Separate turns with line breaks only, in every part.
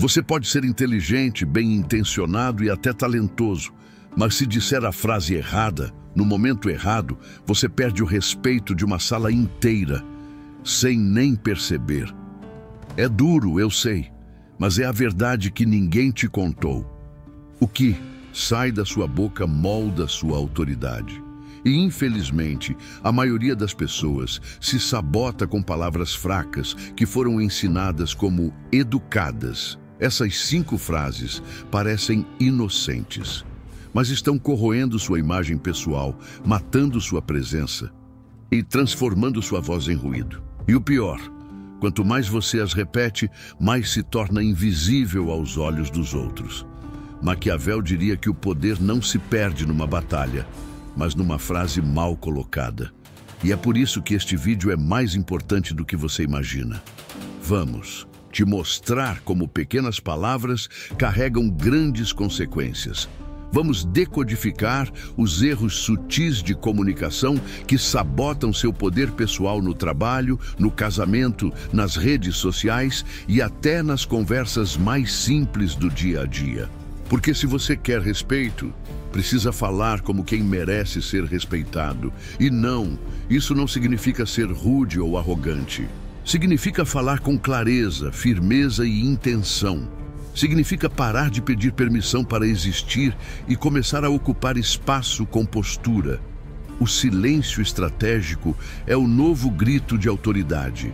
Você pode ser inteligente, bem-intencionado e até talentoso, mas se disser a frase errada, no momento errado, você perde o respeito de uma sala inteira, sem nem perceber. É duro, eu sei, mas é a verdade que ninguém te contou. O que sai da sua boca molda sua autoridade. E, infelizmente, a maioria das pessoas se sabota com palavras fracas que foram ensinadas como educadas. Essas 5 frases parecem inocentes, mas estão corroendo sua imagem pessoal, matando sua presença e transformando sua voz em ruído. E o pior, quanto mais você as repete, mais se torna invisível aos olhos dos outros. Maquiavel diria que o poder não se perde numa batalha, mas numa frase mal colocada. E é por isso que este vídeo é mais importante do que você imagina. Vamos te mostrar como pequenas palavras carregam grandes consequências. Vamos decodificar os erros sutis de comunicação que sabotam seu poder pessoal no trabalho, no casamento, nas redes sociais e até nas conversas mais simples do dia a dia. Porque se você quer respeito, precisa falar como quem merece ser respeitado. E não, isso não significa ser rude ou arrogante. Significa falar com clareza, firmeza e intenção. Significa parar de pedir permissão para existir e começar a ocupar espaço com postura. O silêncio estratégico é o novo grito de autoridade.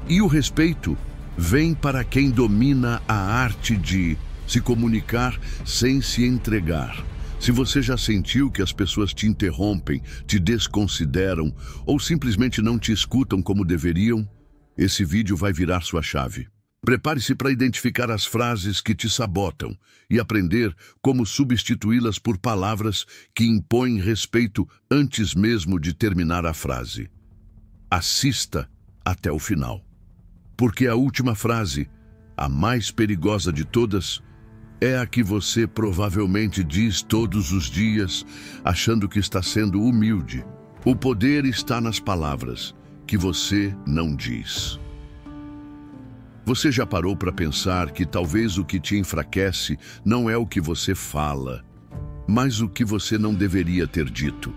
E o respeito vem para quem domina a arte de se comunicar sem se entregar. Se você já sentiu que as pessoas te interrompem, te desconsideram ou simplesmente não te escutam como deveriam, esse vídeo vai virar sua chave. Prepare-se para identificar as frases que te sabotam e aprender como substituí-las por palavras que impõem respeito antes mesmo de terminar a frase. Assista até o final. Porque a última frase, a mais perigosa de todas, é a que você provavelmente diz todos os dias, achando que está sendo humilde. O poder está nas palavras que você não diz. Você já parou para pensar que talvez o que te enfraquece não é o que você fala, mas o que você não deveria ter dito?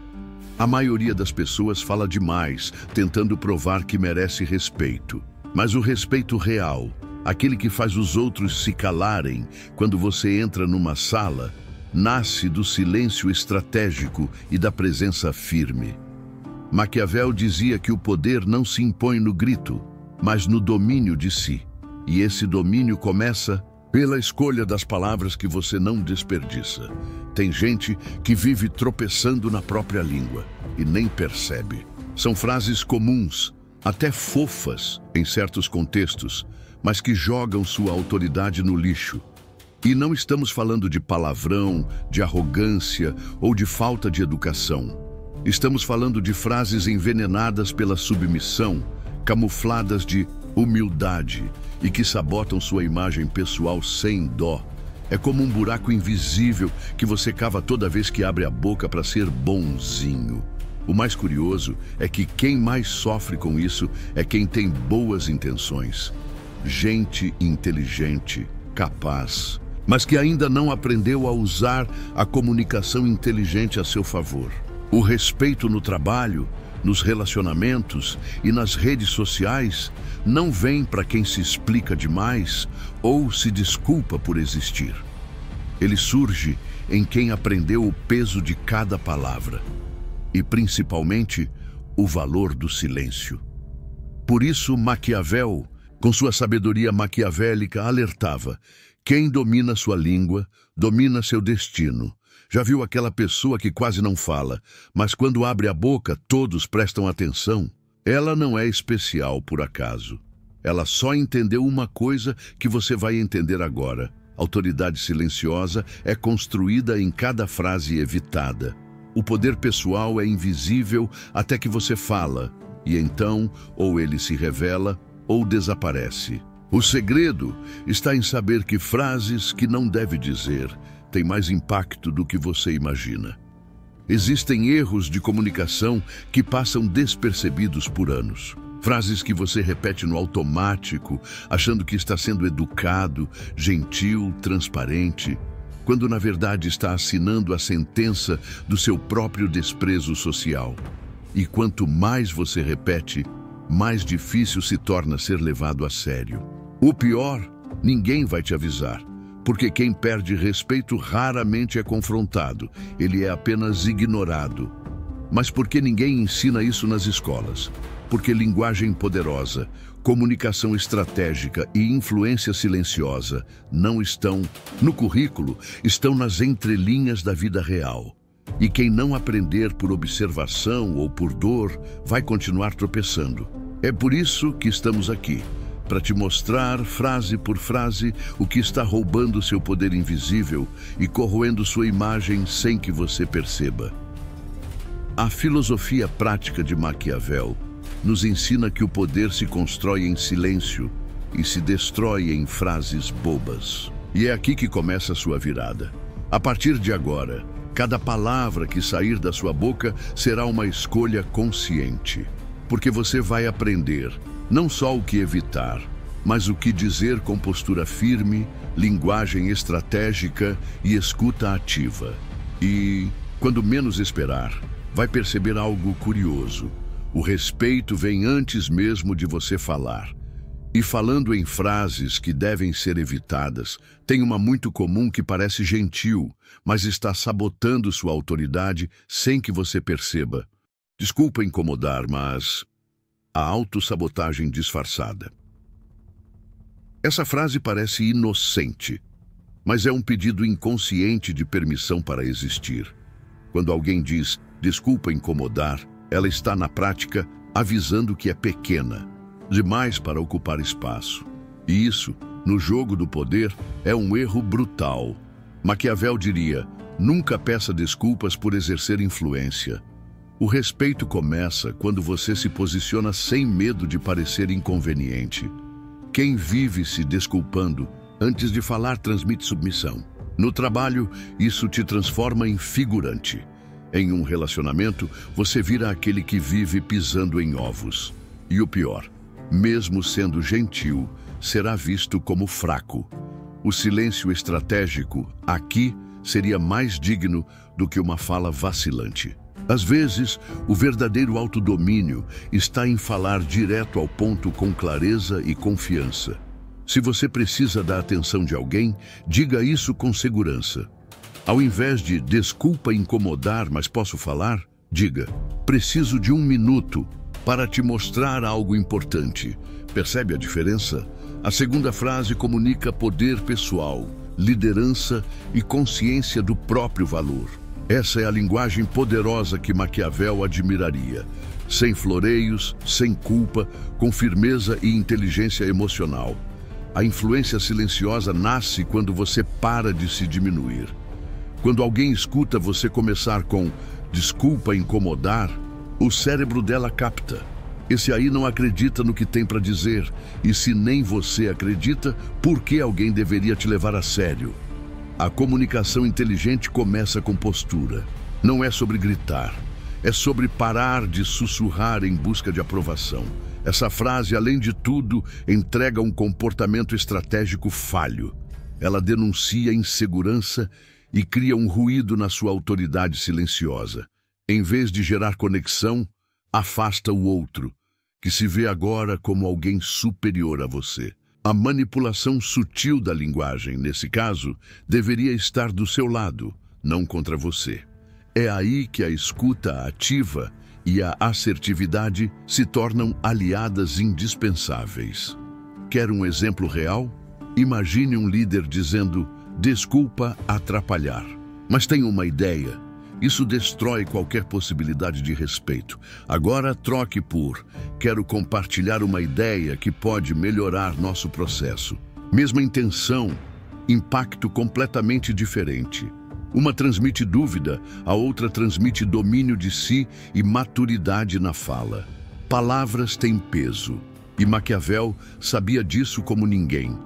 A maioria das pessoas fala demais, tentando provar que merece respeito. Mas o respeito real, aquele que faz os outros se calarem quando você entra numa sala, nasce do silêncio estratégico e da presença firme. Maquiavel dizia que o poder não se impõe no grito, mas no domínio de si. E esse domínio começa pela escolha das palavras que você não desperdiça. Tem gente que vive tropeçando na própria língua e nem percebe. São frases comuns, até fofas em certos contextos, mas que jogam sua autoridade no lixo. E não estamos falando de palavrão, de arrogância ou de falta de educação. Estamos falando de frases envenenadas pela submissão, camufladas de humildade e que sabotam sua imagem pessoal sem dó. É como um buraco invisível que você cava toda vez que abre a boca para ser bonzinho. O mais curioso é que quem mais sofre com isso é quem tem boas intenções. Gente inteligente, capaz, mas que ainda não aprendeu a usar a comunicação inteligente a seu favor. O respeito no trabalho, nos relacionamentos e nas redes sociais não vem para quem se explica demais ou se desculpa por existir. Ele surge em quem aprendeu o peso de cada palavra e, principalmente, o valor do silêncio. Por isso, Maquiavel, com sua sabedoria maquiavélica, alertava: quem domina sua língua, domina seu destino. Já viu aquela pessoa que quase não fala, mas quando abre a boca, todos prestam atenção? Ela não é especial por acaso. Ela só entendeu uma coisa que você vai entender agora. Autoridade silenciosa é construída em cada frase evitada. O poder pessoal é invisível até que você fala, e então, ou ele se revela, ou desaparece. O segredo está em saber que frases que não deve dizer têm mais impacto do que você imagina. Existem erros de comunicação que passam despercebidos por anos. Frases que você repete no automático, achando que está sendo educado, gentil, transparente, quando na verdade está assinando a sentença do seu próprio desprezo social. E quanto mais você repete, mais difícil se torna ser levado a sério. O pior, ninguém vai te avisar, porque quem perde respeito raramente é confrontado, ele é apenas ignorado. Mas por que ninguém ensina isso nas escolas? Porque linguagem poderosa, comunicação estratégica e influência silenciosa não estão no currículo, estão nas entrelinhas da vida real. E quem não aprender por observação ou por dor, vai continuar tropeçando. É por isso que estamos aqui, para te mostrar, frase por frase, o que está roubando seu poder invisível e corroendo sua imagem sem que você perceba. A filosofia prática de Maquiavel nos ensina que o poder se constrói em silêncio e se destrói em frases bobas. E é aqui que começa a sua virada. A partir de agora, cada palavra que sair da sua boca será uma escolha consciente. Porque você vai aprender não só o que evitar, mas o que dizer com postura firme, linguagem estratégica e escuta ativa. E, quando menos esperar, vai perceber algo curioso. O respeito vem antes mesmo de você falar. E falando em frases que devem ser evitadas, tem uma muito comum que parece gentil, mas está sabotando sua autoridade sem que você perceba. Desculpa incomodar, mas a autossabotagem disfarçada. Essa frase parece inocente, mas é um pedido inconsciente de permissão para existir. Quando alguém diz, desculpa incomodar, ela está, na prática, avisando que é pequena, demais para ocupar espaço. E isso, no jogo do poder, é um erro brutal. Maquiavel diria, nunca peça desculpas por exercer influência. O respeito começa quando você se posiciona sem medo de parecer inconveniente. Quem vive se desculpando antes de falar transmite submissão. No trabalho, isso te transforma em figurante. Em um relacionamento, você vira aquele que vive pisando em ovos. E o pior, mesmo sendo gentil, será visto como fraco. O silêncio estratégico, aqui, seria mais digno do que uma fala vacilante. Às vezes, o verdadeiro autodomínio está em falar direto ao ponto com clareza e confiança. Se você precisa da atenção de alguém, diga isso com segurança. Ao invés de desculpa incomodar, mas posso falar, diga, preciso de 1 minuto para te mostrar algo importante. Percebe a diferença? A segunda frase comunica poder pessoal, liderança e consciência do próprio valor. Essa é a linguagem poderosa que Maquiavel admiraria. Sem floreios, sem culpa, com firmeza e inteligência emocional. A influência silenciosa nasce quando você para de se diminuir. Quando alguém escuta você começar com desculpa incomodar, o cérebro dela capta. Esse aí não acredita no que tem para dizer, e se nem você acredita, por que alguém deveria te levar a sério? A comunicação inteligente começa com postura. Não é sobre gritar, é sobre parar de sussurrar em busca de aprovação. Essa frase, além de tudo, entrega um comportamento estratégico falho. Ela denuncia insegurança e cria um ruído na sua autoridade silenciosa. Em vez de gerar conexão, afasta o outro, que se vê agora como alguém superior a você. A manipulação sutil da linguagem, nesse caso, deveria estar do seu lado, não contra você. É aí que a escuta ativa e a assertividade se tornam aliadas indispensáveis. Quer um exemplo real? Imagine um líder dizendo, desculpa atrapalhar. Mas tenho uma ideia. Isso destrói qualquer possibilidade de respeito. Agora troque por, quero compartilhar uma ideia que pode melhorar nosso processo. Mesma intenção, impacto completamente diferente. Uma transmite dúvida, a outra transmite domínio de si e maturidade na fala. Palavras têm peso, e Maquiavel sabia disso como ninguém.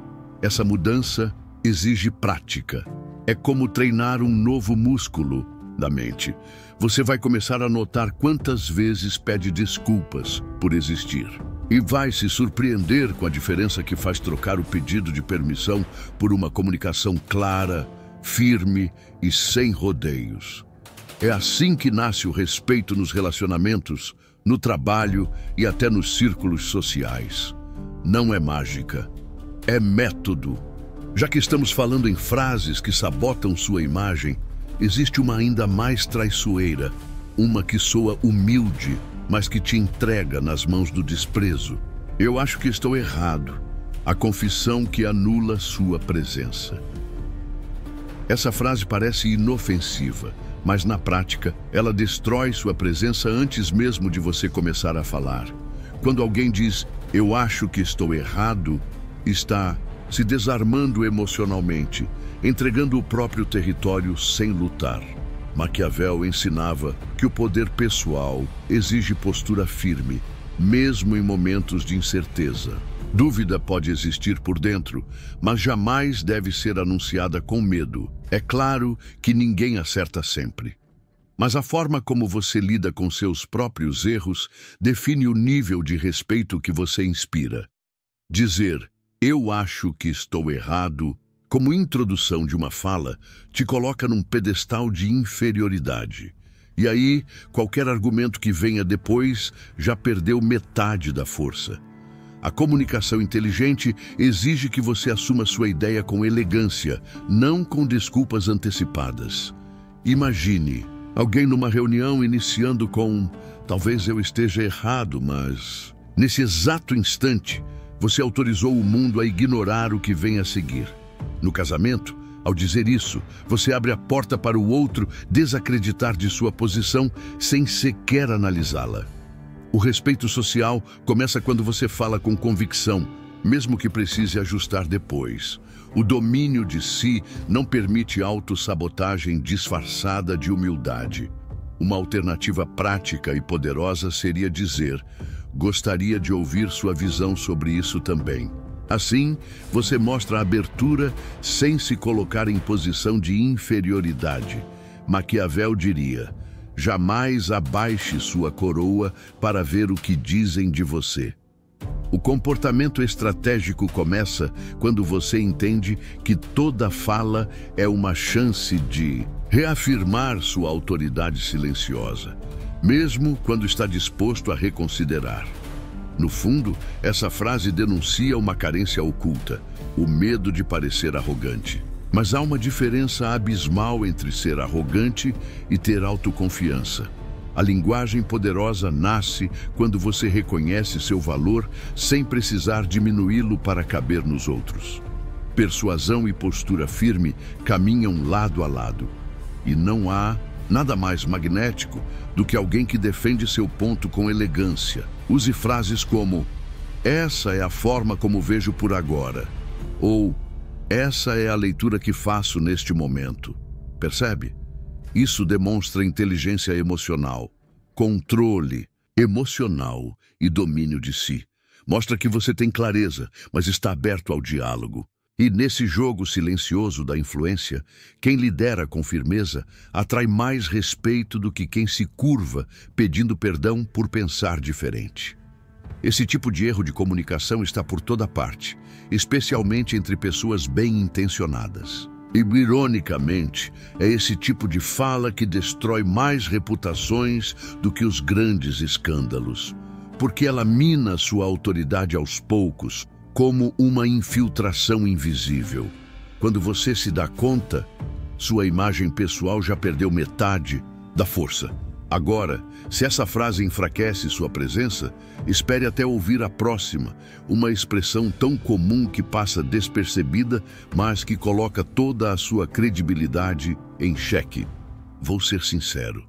Essa mudança exige prática. É como treinar um novo músculo da mente. Você vai começar a notar quantas vezes pede desculpas por existir. E vai se surpreender com a diferença que faz trocar o pedido de permissão por uma comunicação clara, firme e sem rodeios. É assim que nasce o respeito nos relacionamentos, no trabalho e até nos círculos sociais. Não é mágica, é método. Já que estamos falando em frases que sabotam sua imagem, existe uma ainda mais traiçoeira, uma que soa humilde, mas que te entrega nas mãos do desprezo. Eu acho que estou errado. A confissão que anula sua presença. Essa frase parece inofensiva, mas na prática, ela destrói sua presença antes mesmo de você começar a falar. Quando alguém diz, eu acho que estou errado, está se desarmando emocionalmente, entregando o próprio território sem lutar. Maquiavel ensinava que o poder pessoal exige postura firme, mesmo em momentos de incerteza. Dúvida pode existir por dentro, mas jamais deve ser anunciada com medo. É claro que ninguém acerta sempre. Mas a forma como você lida com seus próprios erros define o nível de respeito que você inspira. Dizer, eu acho que estou errado, como introdução de uma fala, te coloca num pedestal de inferioridade. E aí, qualquer argumento que venha depois já perdeu metade da força. A comunicação inteligente exige que você assuma sua ideia com elegância, não com desculpas antecipadas. Imagine alguém numa reunião iniciando com talvez eu esteja errado, mas... Nesse exato instante, você autorizou o mundo a ignorar o que vem a seguir. No casamento, ao dizer isso, você abre a porta para o outro desacreditar de sua posição sem sequer analisá-la. O respeito social começa quando você fala com convicção, mesmo que precise ajustar depois. O domínio de si não permite autossabotagem disfarçada de humildade. Uma alternativa prática e poderosa seria dizer, gostaria de ouvir sua visão sobre isso também. Assim, você mostra a abertura sem se colocar em posição de inferioridade. Maquiavel diria, jamais abaixe sua coroa para ver o que dizem de você. O comportamento estratégico começa quando você entende que toda fala é uma chance de reafirmar sua autoridade silenciosa, mesmo quando está disposto a reconsiderar. No fundo, essa frase denuncia uma carência oculta, o medo de parecer arrogante. Mas há uma diferença abismal entre ser arrogante e ter autoconfiança. A linguagem poderosa nasce quando você reconhece seu valor sem precisar diminuí-lo para caber nos outros. Persuasão e postura firme caminham lado a lado. E não há nada mais magnético do que alguém que defende seu ponto com elegância. Use frases como, essa é a forma como vejo por agora, ou essa é a leitura que faço neste momento. Percebe? Isso demonstra inteligência emocional, controle emocional e domínio de si. Mostra que você tem clareza, mas está aberto ao diálogo. E nesse jogo silencioso da influência, quem lidera com firmeza atrai mais respeito do que quem se curva pedindo perdão por pensar diferente. Esse tipo de erro de comunicação está por toda parte, especialmente entre pessoas bem-intencionadas. E, ironicamente, é esse tipo de fala que destrói mais reputações do que os grandes escândalos, porque ela mina sua autoridade aos poucos, como uma infiltração invisível. Quando você se dá conta, sua imagem pessoal já perdeu metade da força. Agora, se essa frase enfraquece sua presença, espere até ouvir a próxima, uma expressão tão comum que passa despercebida, mas que coloca toda a sua credibilidade em xeque. Vou ser sincero.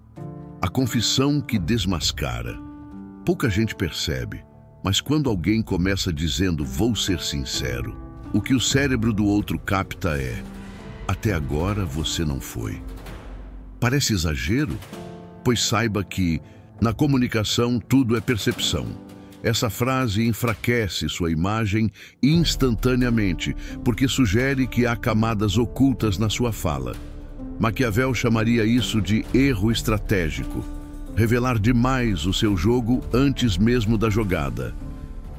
A confissão que desmascara. Pouca gente percebe, mas quando alguém começa dizendo vou ser sincero, o que o cérebro do outro capta é até agora você não foi. Parece exagero? Pois saiba que, na comunicação, tudo é percepção. Essa frase enfraquece sua imagem instantaneamente, porque sugere que há camadas ocultas na sua fala. Maquiavel chamaria isso de erro estratégico. Revelar demais o seu jogo antes mesmo da jogada.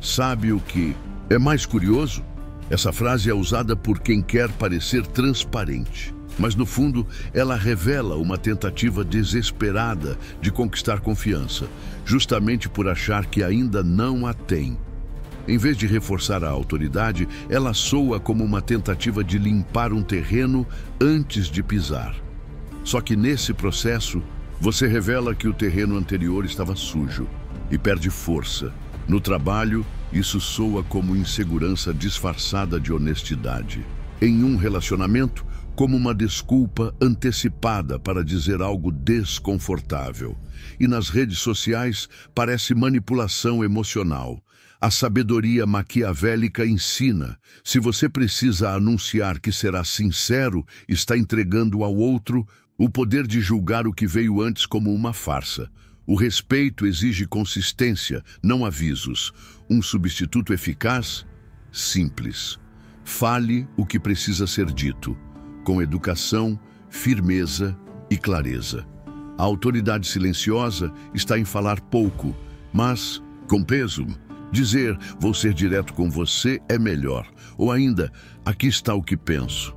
Sabe o que é mais curioso? Essa frase é usada por quem quer parecer transparente, mas no fundo ela revela uma tentativa desesperada de conquistar confiança, justamente por achar que ainda não a tem. Em vez de reforçar a autoridade, ela soa como uma tentativa de limpar um terreno antes de pisar. Só que nesse processo, você revela que o terreno anterior estava sujo e perde força. No trabalho, isso soa como insegurança disfarçada de honestidade. Em um relacionamento, como uma desculpa antecipada para dizer algo desconfortável. E nas redes sociais, parece manipulação emocional. A sabedoria maquiavélica ensina: se você precisa anunciar que será sincero, está entregando ao outro o poder de julgar o que veio antes como uma farsa. O respeito exige consistência, não avisos. Um substituto eficaz? Simples. Fale o que precisa ser dito, com educação, firmeza e clareza. A autoridade silenciosa está em falar pouco, mas com peso. Dizer, vou ser direto com você, é melhor. Ou ainda, aqui está o que penso.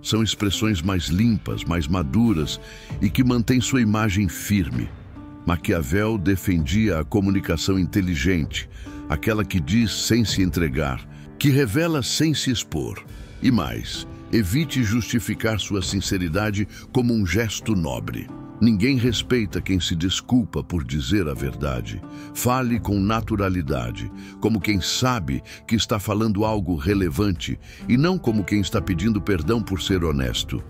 São expressões mais limpas, mais maduras e que mantêm sua imagem firme. Maquiavel defendia a comunicação inteligente, aquela que diz sem se entregar, que revela sem se expor. E mais, evite justificar sua sinceridade como um gesto nobre. Ninguém respeita quem se desculpa por dizer a verdade. Fale com naturalidade, como quem sabe que está falando algo relevante e não como quem está pedindo perdão por ser honesto.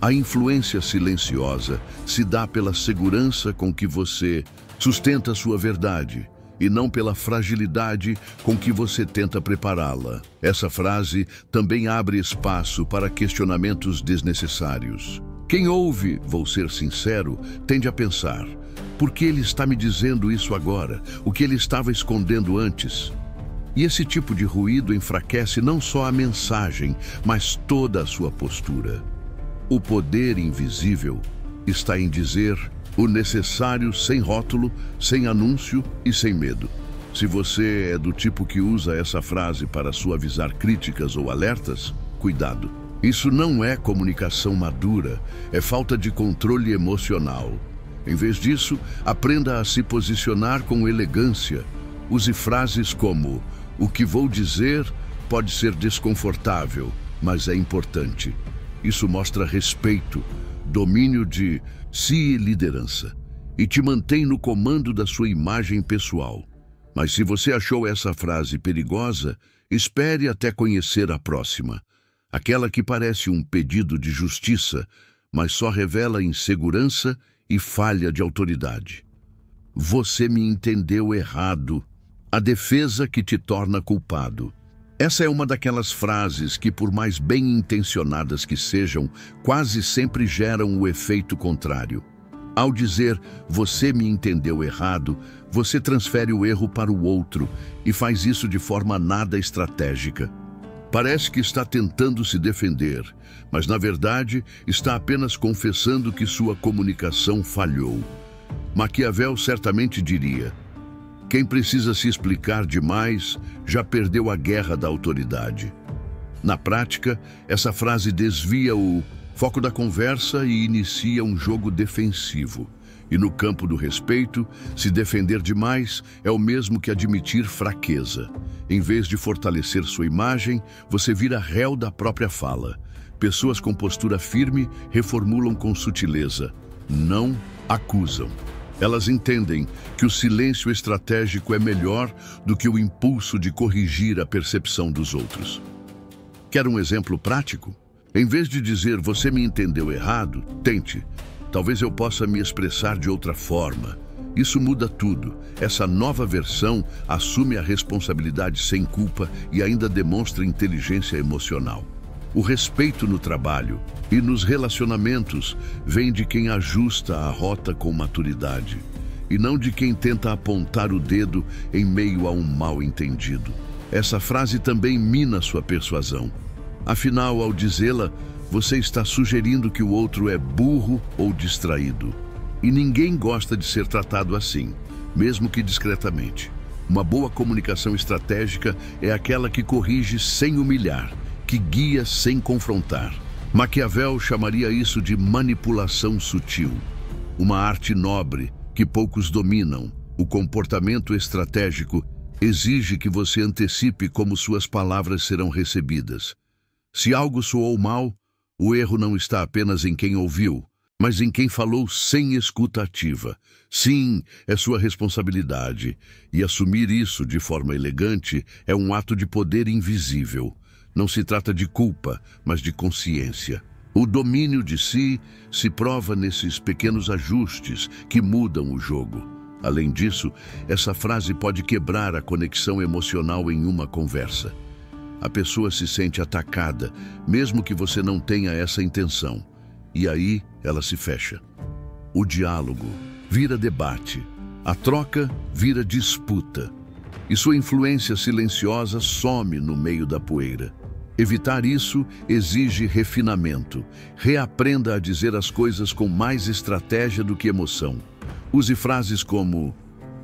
A influência silenciosa se dá pela segurança com que você sustenta sua verdade e não pela fragilidade com que você tenta prepará-la. Essa frase também abre espaço para questionamentos desnecessários. Quem ouve, vou ser sincero, tende a pensar: por que ele está me dizendo isso agora? O que ele estava escondendo antes? E esse tipo de ruído enfraquece não só a mensagem, mas toda a sua postura. O poder invisível está em dizer o necessário sem rótulo, sem anúncio e sem medo. Se você é do tipo que usa essa frase para suavizar críticas ou alertas, cuidado. Isso não é comunicação madura, é falta de controle emocional. Em vez disso, aprenda a se posicionar com elegância. Use frases como: o que vou dizer pode ser desconfortável, mas é importante. Isso mostra respeito, domínio de si e liderança, e te mantém no comando da sua imagem pessoal. Mas se você achou essa frase perigosa, espere até conhecer a próxima. Aquela que parece um pedido de justiça, mas só revela insegurança e falha de autoridade. Você me entendeu errado. A defesa que te torna culpado. Essa é uma daquelas frases que, por mais bem intencionadas que sejam, quase sempre geram o efeito contrário. Ao dizer, você me entendeu errado, você transfere o erro para o outro e faz isso de forma nada estratégica. Parece que está tentando se defender, mas na verdade está apenas confessando que sua comunicação falhou. Maquiavel certamente diria: quem precisa se explicar demais já perdeu a guerra da autoridade. Na prática, essa frase desvia o foco da conversa e inicia um jogo defensivo. E no campo do respeito, se defender demais é o mesmo que admitir fraqueza. Em vez de fortalecer sua imagem, você vira réu da própria fala. Pessoas com postura firme reformulam com sutileza, não acusam. Elas entendem que o silêncio estratégico é melhor do que o impulso de corrigir a percepção dos outros. Quer um exemplo prático? Em vez de dizer, você me entendeu errado, tente: talvez eu possa me expressar de outra forma. Isso muda tudo. Essa nova versão assume a responsabilidade sem culpa e ainda demonstra inteligência emocional. O respeito no trabalho e nos relacionamentos vem de quem ajusta a rota com maturidade, e não de quem tenta apontar o dedo em meio a um mal-entendido. Essa frase também mina sua persuasão. Afinal, ao dizê-la, você está sugerindo que o outro é burro ou distraído. E ninguém gosta de ser tratado assim, mesmo que discretamente. Uma boa comunicação estratégica é aquela que corrige sem humilhar, que guia sem confrontar. Maquiavel chamaria isso de manipulação sutil, uma arte nobre que poucos dominam. O comportamento estratégico exige que você antecipe como suas palavras serão recebidas. Se algo soou mal, o erro não está apenas em quem ouviu, mas em quem falou sem escuta ativa. Sim, é sua responsabilidade, e assumir isso de forma elegante é um ato de poder invisível. Não se trata de culpa, mas de consciência. O domínio de si se prova nesses pequenos ajustes que mudam o jogo. Além disso, essa frase pode quebrar a conexão emocional em uma conversa. A pessoa se sente atacada, mesmo que você não tenha essa intenção. E aí, ela se fecha. O diálogo vira debate. A troca vira disputa. E sua influência silenciosa some no meio da poeira. Evitar isso exige refinamento. Reaprenda a dizer as coisas com mais estratégia do que emoção. Use frases como: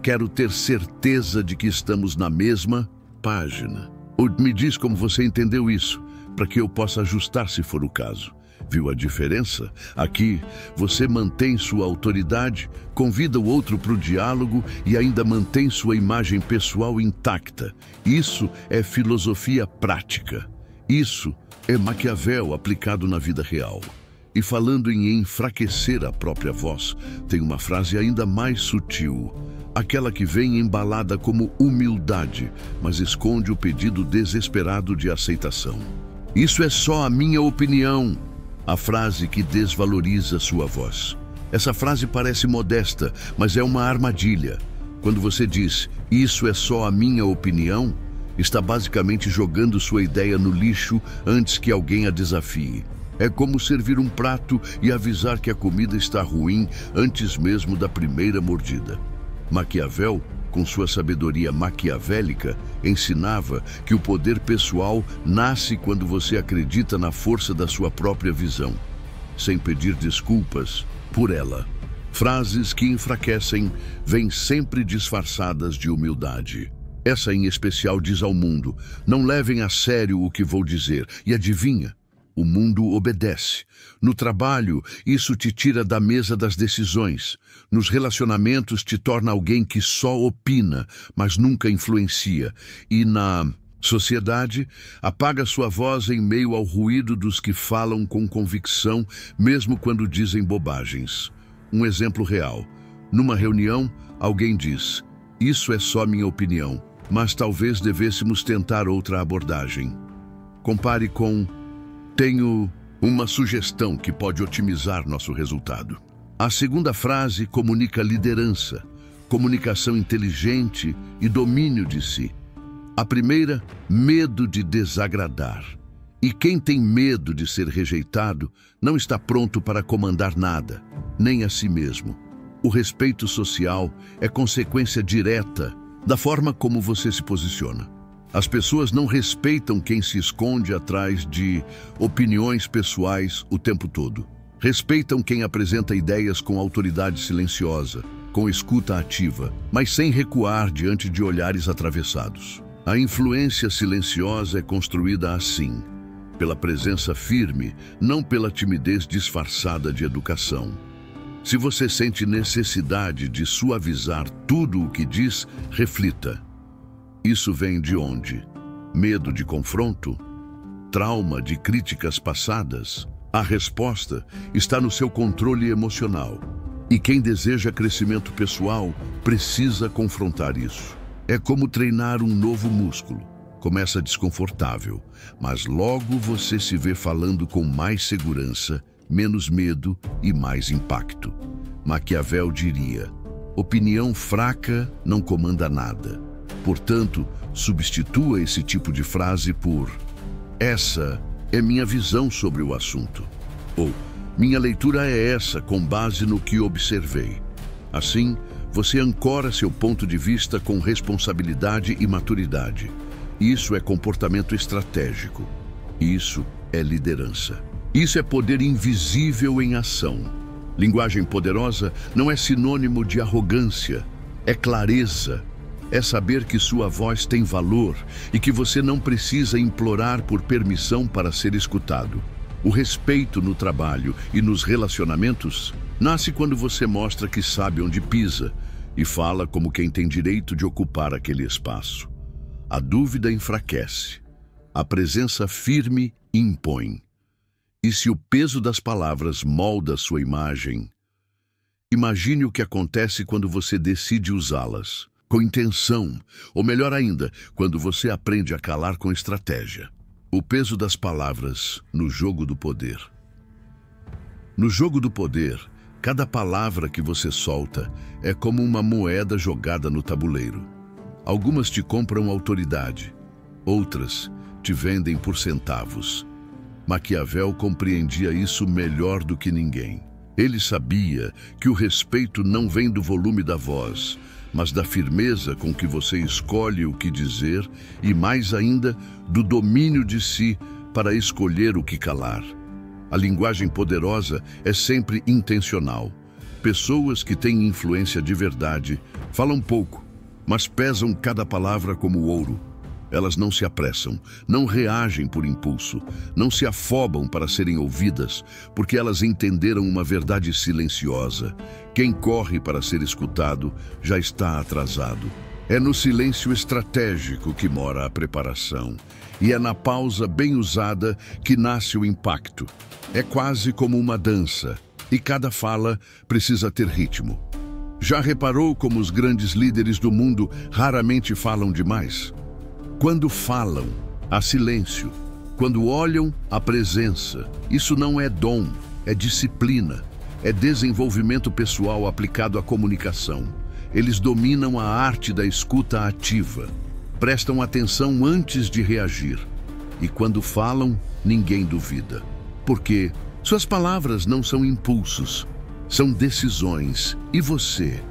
quero ter certeza de que estamos na mesma página. Ou me diz como você entendeu isso, para que eu possa ajustar se for o caso. Viu a diferença? Aqui, você mantém sua autoridade, convida o outro para o diálogo e ainda mantém sua imagem pessoal intacta. Isso é filosofia prática. Isso é Maquiavel aplicado na vida real. E falando em enfraquecer a própria voz, tem uma frase ainda mais sutil. Aquela que vem embalada como humildade, mas esconde o pedido desesperado de aceitação. Isso é só a minha opinião. A frase que desvaloriza sua voz. Essa frase parece modesta, mas é uma armadilha. Quando você diz, isso é só a minha opinião, está basicamente jogando sua ideia no lixo antes que alguém a desafie. É como servir um prato e avisar que a comida está ruim antes mesmo da primeira mordida. Maquiavel, com sua sabedoria maquiavélica, ensinava que o poder pessoal nasce quando você acredita na força da sua própria visão, sem pedir desculpas por ela. Frases que enfraquecem vêm sempre disfarçadas de humildade. Essa em especial diz ao mundo: não levem a sério o que vou dizer. E adivinha? O mundo obedece. No trabalho, isso te tira da mesa das decisões. Nos relacionamentos, te torna alguém que só opina, mas nunca influencia. E na sociedade, apaga sua voz em meio ao ruído dos que falam com convicção, mesmo quando dizem bobagens. Um exemplo real. Numa reunião, alguém diz: isso é só minha opinião, mas talvez devêssemos tentar outra abordagem. Compare com: tenho uma sugestão que pode otimizar nosso resultado. A segunda frase comunica liderança, comunicação inteligente e domínio de si. A primeira, medo de desagradar. E quem tem medo de ser rejeitado não está pronto para comandar nada, nem a si mesmo. O respeito social é consequência direta da forma como você se posiciona. As pessoas não respeitam quem se esconde atrás de opiniões pessoais o tempo todo. Respeitam quem apresenta ideias com autoridade silenciosa, com escuta ativa, mas sem recuar diante de olhares atravessados. A influência silenciosa é construída assim, pela presença firme, não pela timidez disfarçada de educação. Se você sente necessidade de suavizar tudo o que diz, reflita. Isso vem de onde? Medo de confronto? Trauma de críticas passadas? A resposta está no seu controle emocional. E quem deseja crescimento pessoal precisa confrontar isso. É como treinar um novo músculo. Começa desconfortável, mas logo você se vê falando com mais segurança, menos medo e mais impacto. Maquiavel diria: opinião fraca não comanda nada. Portanto, substitua esse tipo de frase por: essa é minha visão sobre o assunto. Ou, minha leitura é essa com base no que observei. Assim, você ancora seu ponto de vista com responsabilidade e maturidade. Isso é comportamento estratégico. Isso é liderança. Isso é poder invisível em ação. Linguagem poderosa não é sinônimo de arrogância, é clareza. É saber que sua voz tem valor e que você não precisa implorar por permissão para ser escutado. O respeito no trabalho e nos relacionamentos nasce quando você mostra que sabe onde pisa e fala como quem tem direito de ocupar aquele espaço. A dúvida enfraquece. A presença firme impõe. E se o peso das palavras molda sua imagem, imagine o que acontece quando você decide usá-las com intenção, ou melhor ainda, quando você aprende a calar com estratégia. O peso das palavras no jogo do poder. No jogo do poder, cada palavra que você solta é como uma moeda jogada no tabuleiro. Algumas te compram autoridade, outras te vendem por centavos. Maquiavel compreendia isso melhor do que ninguém. Ele sabia que o respeito não vem do volume da voz, mas da firmeza com que você escolhe o que dizer e, mais ainda, do domínio de si para escolher o que calar. A linguagem poderosa é sempre intencional. Pessoas que têm influência de verdade falam pouco, mas pesam cada palavra como ouro. Elas não se apressam, não reagem por impulso, não se afobam para serem ouvidas, porque elas entenderam uma verdade silenciosa. Quem corre para ser escutado já está atrasado. É no silêncio estratégico que mora a preparação, e é na pausa bem usada que nasce o impacto. É quase como uma dança, e cada fala precisa ter ritmo. Já reparou como os grandes líderes do mundo raramente falam demais? Quando falam, há silêncio. Quando olham, há presença. Isso não é dom, é disciplina. É desenvolvimento pessoal aplicado à comunicação. Eles dominam a arte da escuta ativa. Prestam atenção antes de reagir. E quando falam, ninguém duvida. Porque suas palavras não são impulsos, são decisões. E você?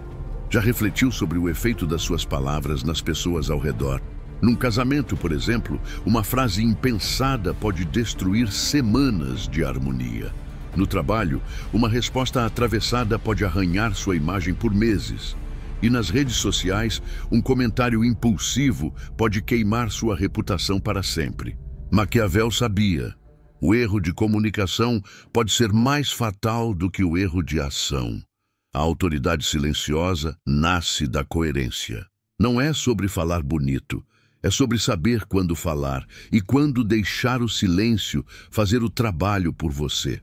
Já refletiu sobre o efeito das suas palavras nas pessoas ao redor? Num casamento, por exemplo, uma frase impensada pode destruir semanas de harmonia. No trabalho, uma resposta atravessada pode arranhar sua imagem por meses. E nas redes sociais, um comentário impulsivo pode queimar sua reputação para sempre. Maquiavel sabia: o erro de comunicação pode ser mais fatal do que o erro de ação. A autoridade silenciosa nasce da coerência. Não é sobre falar bonito. É sobre saber quando falar e quando deixar o silêncio fazer o trabalho por você.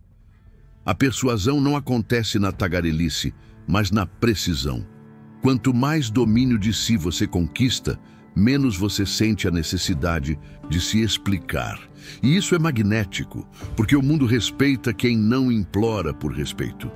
A persuasão não acontece na tagarelice, mas na precisão. Quanto mais domínio de si você conquista, menos você sente a necessidade de se explicar. E isso é magnético, porque o mundo respeita quem não implora por respeito.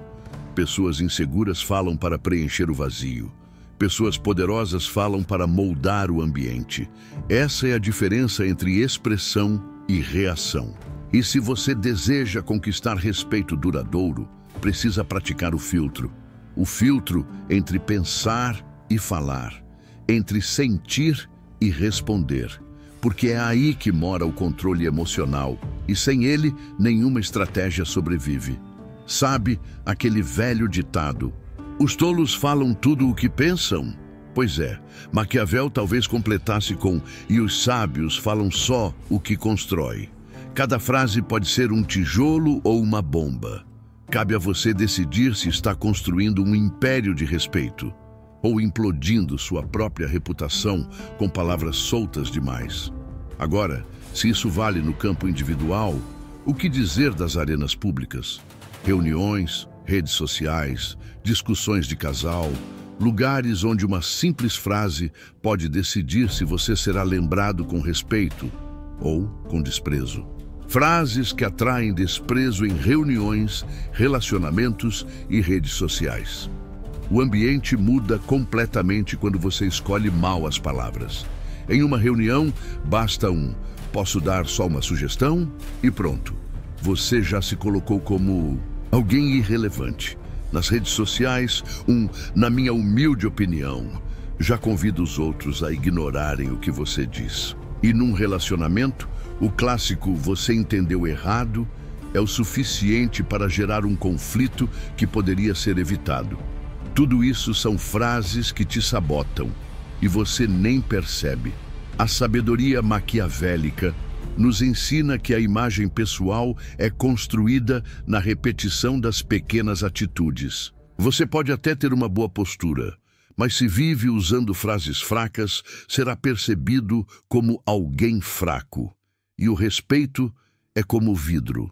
Pessoas inseguras falam para preencher o vazio. Pessoas poderosas falam para moldar o ambiente. Essa é a diferença entre expressão e reação. E se você deseja conquistar respeito duradouro, precisa praticar o filtro. O filtro entre pensar e falar, entre sentir e responder. Porque é aí que mora o controle emocional, e sem ele, nenhuma estratégia sobrevive. Sabe aquele velho ditado: os tolos falam tudo o que pensam? Pois é, Maquiavel talvez completasse com: e os sábios falam só o que constrói. Cada frase pode ser um tijolo ou uma bomba. Cabe a você decidir se está construindo um império de respeito ou implodindo sua própria reputação com palavras soltas demais. Agora, se isso vale no campo individual, o que dizer das arenas públicas? Reuniões, redes sociais, discussões de casal, lugares onde uma simples frase pode decidir se você será lembrado com respeito ou com desprezo. Frases que atraem desprezo em reuniões, relacionamentos e redes sociais. O ambiente muda completamente quando você escolhe mal as palavras. Em uma reunião, basta "posso dar só uma sugestão?" e pronto. Você já se colocou como alguém irrelevante. Nas redes sociais, "na minha humilde opinião", já convida os outros a ignorarem o que você diz. E num relacionamento, o clássico "você entendeu errado" é o suficiente para gerar um conflito que poderia ser evitado. Tudo isso são frases que te sabotam. e você nem percebe. A sabedoria maquiavélica nos ensina que a imagem pessoal é construída na repetição das pequenas atitudes. Você pode até ter uma boa postura, mas se vive usando frases fracas, será percebido como alguém fraco. E o respeito é como vidro,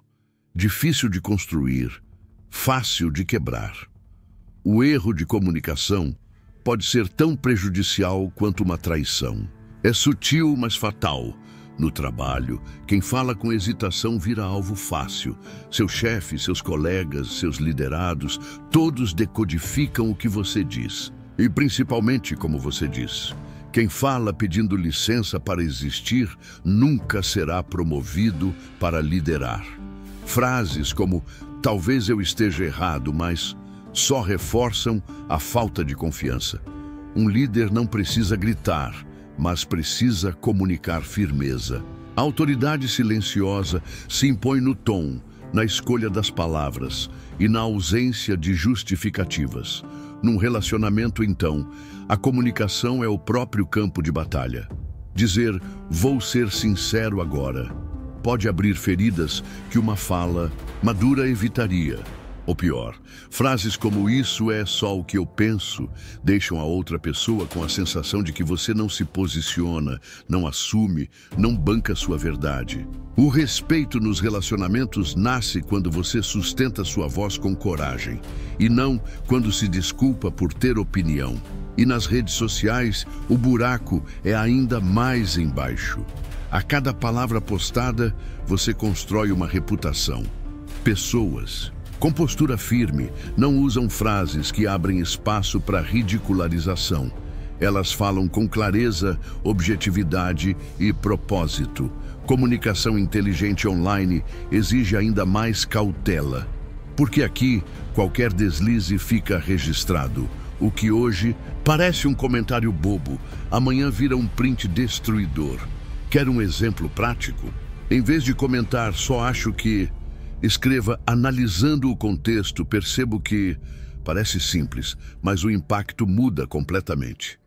difícil de construir, fácil de quebrar. O erro de comunicação pode ser tão prejudicial quanto uma traição. É sutil, mas fatal. No trabalho, quem fala com hesitação vira alvo fácil. Seu chefe, seus colegas, seus liderados, todos decodificam o que você diz. E principalmente como você diz. Quem fala pedindo licença para existir nunca será promovido para liderar. Frases como "talvez eu esteja errado, mas" só reforçam a falta de confiança. Um líder não precisa gritar, mas precisa comunicar firmeza. A autoridade silenciosa se impõe no tom, na escolha das palavras e na ausência de justificativas. Num relacionamento, então, a comunicação é o próprio campo de batalha. Dizer "vou ser sincero agora" pode abrir feridas que uma fala madura evitaria. Ou pior, frases como "isso é só o que eu penso" deixam a outra pessoa com a sensação de que você não se posiciona, não assume, não banca sua verdade. O respeito nos relacionamentos nasce quando você sustenta sua voz com coragem, e não quando se desculpa por ter opinião. E nas redes sociais, o buraco é ainda mais embaixo. A cada palavra postada, você constrói uma reputação. Pessoas com postura firme não usam frases que abrem espaço para ridicularização. Elas falam com clareza, objetividade e propósito. Comunicação inteligente online exige ainda mais cautela, porque aqui qualquer deslize fica registrado. O que hoje parece um comentário bobo, amanhã vira um print destruidor. Quer um exemplo prático? Em vez de comentar "só acho que", escreva "analisando o contexto, percebo que". Parece simples, mas o impacto muda completamente.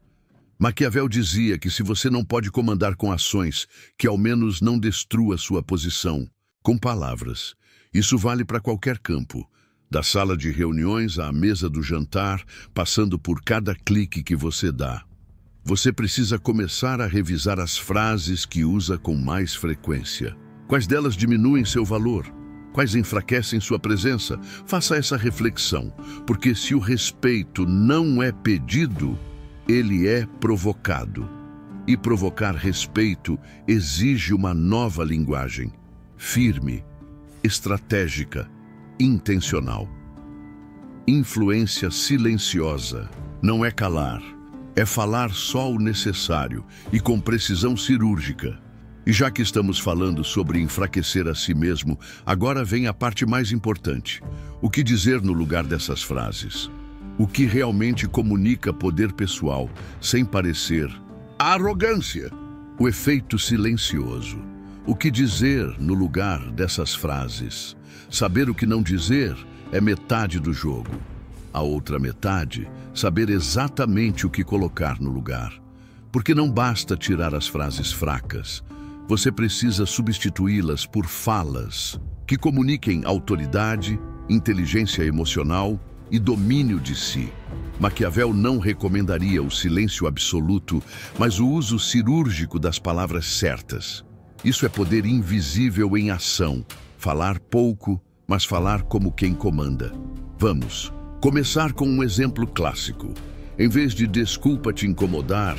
Maquiavel dizia que se você não pode comandar com ações, que ao menos não destrua sua posição com palavras. Isso vale para qualquer campo, da sala de reuniões à mesa do jantar, passando por cada clique que você dá. Você precisa começar a revisar as frases que usa com mais frequência. Quais delas diminuem seu valor? Quais enfraquecem sua presença? Faça essa reflexão, porque se o respeito não é pedido, ele é provocado. E provocar respeito exige uma nova linguagem, firme, estratégica, intencional. Influência silenciosa não é calar, é falar só o necessário e com precisão cirúrgica. E já que estamos falando sobre enfraquecer a si mesmo, agora vem a parte mais importante. O que dizer no lugar dessas frases? O que realmente comunica poder pessoal, sem parecer arrogância? O efeito silencioso. O que dizer no lugar dessas frases? Saber o que não dizer é metade do jogo. A outra metade, saber exatamente o que colocar no lugar. Porque não basta tirar as frases fracas. Você precisa substituí-las por falas que comuniquem autoridade, inteligência emocional e domínio de si. Maquiavel não recomendaria o silêncio absoluto, mas o uso cirúrgico das palavras certas. Isso é poder invisível em ação. Falar pouco, mas falar como quem comanda. Vamos começar com um exemplo clássico. Em vez de "desculpa te incomodar",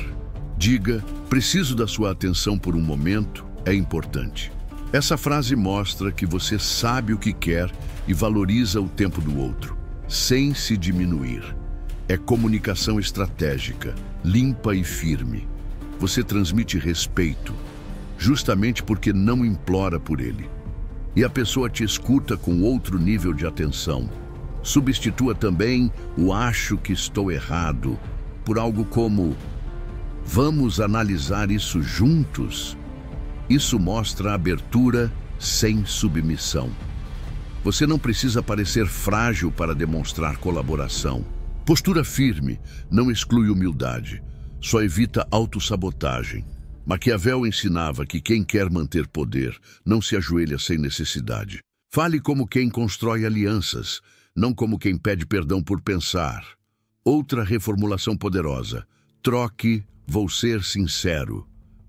diga "preciso da sua atenção por um momento, é importante". Essa frase mostra que você sabe o que quer e valoriza o tempo do outro, sem se diminuir. É comunicação estratégica, limpa e firme. Você transmite respeito, justamente porque não implora por ele. E a pessoa te escuta com outro nível de atenção. Substitua também o "acho que estou errado" por algo como "vamos analisar isso juntos". Isso mostra abertura sem submissão. Você não precisa parecer frágil para demonstrar colaboração. Postura firme não exclui humildade, só evita autossabotagem. Maquiavel ensinava que quem quer manter poder não se ajoelha sem necessidade. Fale como quem constrói alianças, não como quem pede perdão por pensar. Outra reformulação poderosa. Troque "vou ser sincero"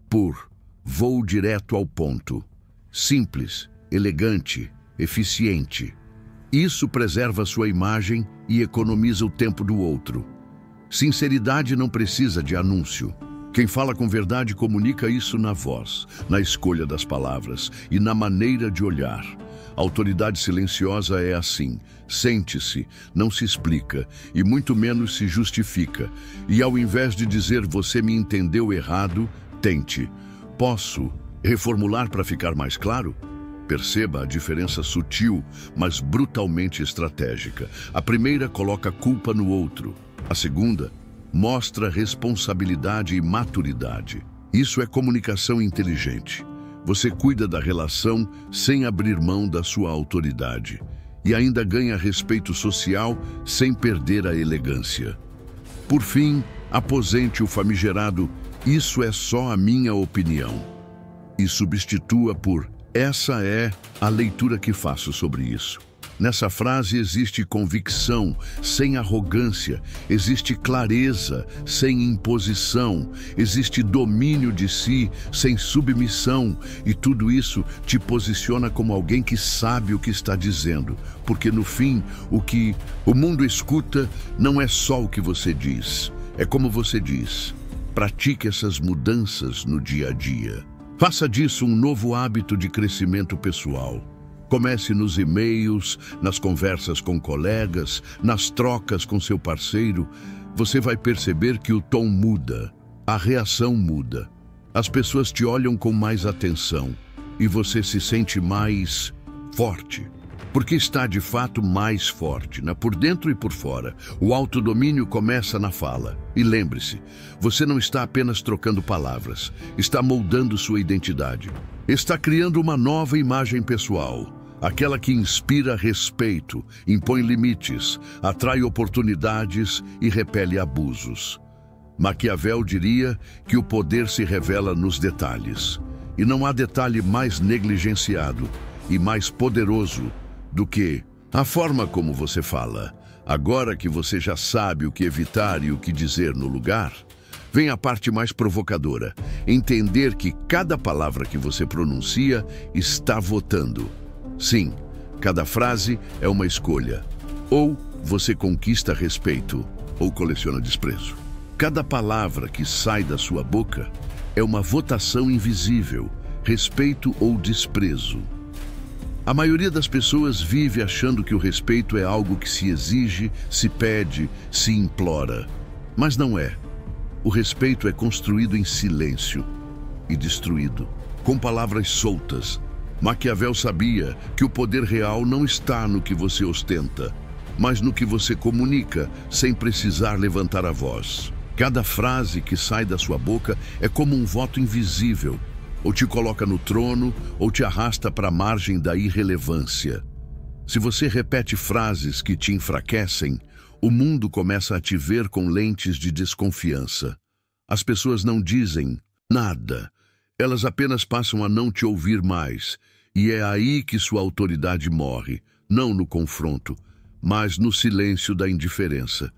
por "vou direto ao ponto". Simples, elegante, eficiente. Isso preserva sua imagem e economiza o tempo do outro. Sinceridade não precisa de anúncio. Quem fala com verdade comunica isso na voz, na escolha das palavras e na maneira de olhar. A autoridade silenciosa é assim: sente-se, não se explica e muito menos se justifica. E ao invés de dizer "você me entendeu errado", tente: "posso reformular para ficar mais claro?" Perceba a diferença sutil, mas brutalmente estratégica. A primeira coloca a culpa no outro. A segunda mostra responsabilidade e maturidade. Isso é comunicação inteligente. Você cuida da relação sem abrir mão da sua autoridade. E ainda ganha respeito social sem perder a elegância. Por fim, aposente o famigerado "isso é só a minha opinião" e substitua por "essa é a leitura que faço sobre isso". Nessa frase existe convicção, sem arrogância, existe clareza, sem imposição, existe domínio de si, sem submissão, e tudo isso te posiciona como alguém que sabe o que está dizendo, porque no fim, o que o mundo escuta não é só o que você diz, é como você diz. Pratique essas mudanças no dia a dia. Faça disso um novo hábito de crescimento pessoal. Comece nos e-mails, nas conversas com colegas, nas trocas com seu parceiro. Você vai perceber que o tom muda, a reação muda. As pessoas te olham com mais atenção e você se sente mais forte. Porque está de fato mais forte, por dentro e por fora. O autodomínio começa na fala. E lembre-se, você não está apenas trocando palavras, está moldando sua identidade. Está criando uma nova imagem pessoal, aquela que inspira respeito, impõe limites, atrai oportunidades e repele abusos. Maquiavel diria que o poder se revela nos detalhes. E não há detalhe mais negligenciado e mais poderoso do que a forma como você fala. Agora que você já sabe o que evitar e o que dizer no lugar, vem a parte mais provocadora: entender que cada palavra que você pronuncia está votando. Sim, cada frase é uma escolha. Ou você conquista respeito, ou coleciona desprezo. Cada palavra que sai da sua boca é uma votação invisível, respeito ou desprezo. A maioria das pessoas vive achando que o respeito é algo que se exige, se pede, se implora. Mas não é. O respeito é construído em silêncio e destruído, com palavras soltas. Maquiavel sabia que o poder real não está no que você ostenta, mas no que você comunica sem precisar levantar a voz. Cada frase que sai da sua boca é como um voto invisível. Ou te coloca no trono, ou te arrasta para a margem da irrelevância. Se você repete frases que te enfraquecem, o mundo começa a te ver com lentes de desconfiança. As pessoas não dizem nada, elas apenas passam a não te ouvir mais. E é aí que sua autoridade morre, não no confronto, mas no silêncio da indiferença.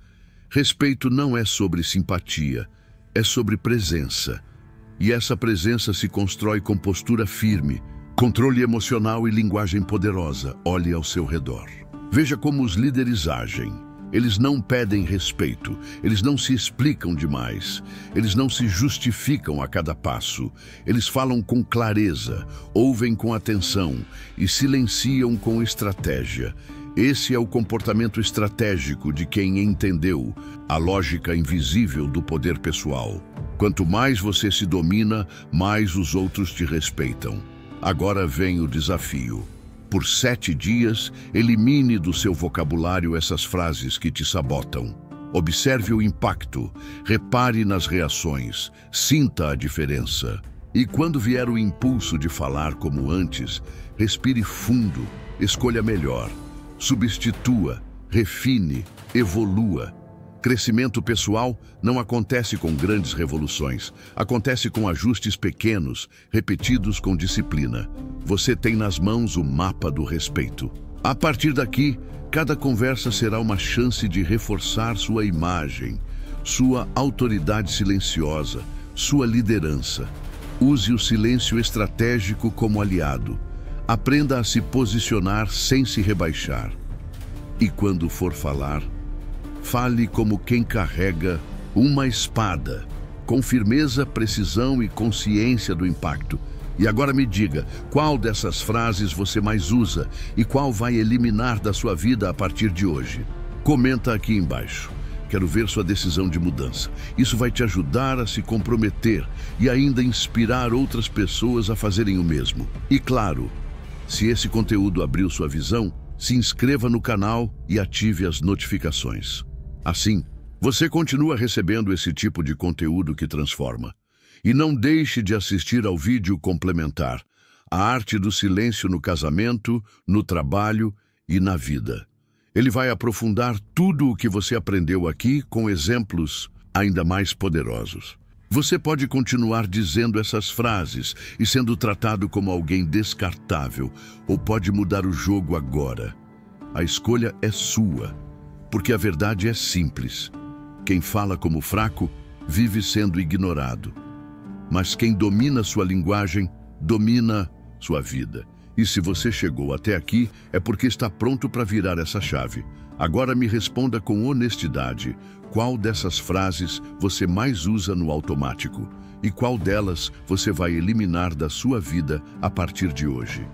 Respeito não é sobre simpatia, é sobre presença. E essa presença se constrói com postura firme, controle emocional e linguagem poderosa. Olhe ao seu redor. Veja como os líderes agem. Eles não pedem respeito, eles não se explicam demais, eles não se justificam a cada passo. Eles falam com clareza, ouvem com atenção e silenciam com estratégia. Esse é o comportamento estratégico de quem entendeu a lógica invisível do poder pessoal. Quanto mais você se domina, mais os outros te respeitam. Agora vem o desafio. Por 7 dias, elimine do seu vocabulário essas frases que te sabotam. Observe o impacto, repare nas reações, sinta a diferença. E quando vier o impulso de falar como antes, respire fundo, escolha melhor, substitua, refine, evolua. Crescimento pessoal não acontece com grandes revoluções, acontece com ajustes pequenos, repetidos com disciplina. Você tem nas mãos o mapa do respeito. A partir daqui, cada conversa será uma chance de reforçar sua imagem, sua autoridade silenciosa, sua liderança. Use o silêncio estratégico como aliado. Aprenda a se posicionar sem se rebaixar. E quando for falar, fale como quem carrega uma espada, com firmeza, precisão e consciência do impacto. E agora me diga, qual dessas frases você mais usa e qual vai eliminar da sua vida a partir de hoje? Comenta aqui embaixo. Quero ver sua decisão de mudança. Isso vai te ajudar a se comprometer e ainda inspirar outras pessoas a fazerem o mesmo. E claro, se esse conteúdo abriu sua visão, se inscreva no canal e ative as notificações. Assim, você continua recebendo esse tipo de conteúdo que transforma. E não deixe de assistir ao vídeo complementar, A Arte do Silêncio no Casamento, no Trabalho e na Vida. Ele vai aprofundar tudo o que você aprendeu aqui com exemplos ainda mais poderosos. Você pode continuar dizendo essas frases e sendo tratado como alguém descartável, ou pode mudar o jogo agora. A escolha é sua, porque a verdade é simples. Quem fala como fraco vive sendo ignorado. Mas quem domina sua linguagem, domina sua vida. E se você chegou até aqui, é porque está pronto para virar essa chave. Agora me responda com honestidade. Qual dessas frases você mais usa no automático? E qual delas você vai eliminar da sua vida a partir de hoje?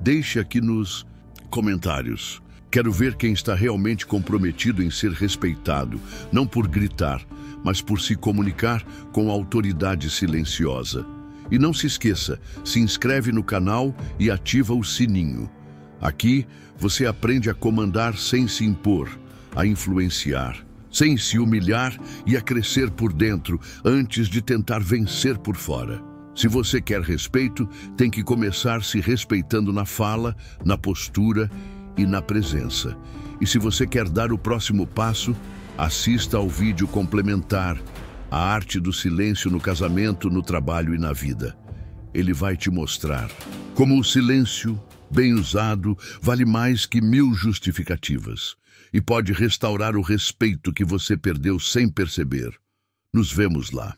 Deixe aqui nos comentários. Quero ver quem está realmente comprometido em ser respeitado, não por gritar, mas por se comunicar com autoridade silenciosa. E não se esqueça, se inscreve no canal e ativa o sininho. Aqui, você aprende a comandar sem se impor, a influenciar, sem se humilhar e a crescer por dentro antes de tentar vencer por fora. Se você quer respeito, tem que começar se respeitando na fala, na postura e na presença. E se você quer dar o próximo passo, assista ao vídeo complementar A Arte do Silêncio no Casamento, no Trabalho e na Vida. Ele vai te mostrar como o silêncio, bem usado, vale mais que 1000 justificativas e pode restaurar o respeito que você perdeu sem perceber. Nos vemos lá.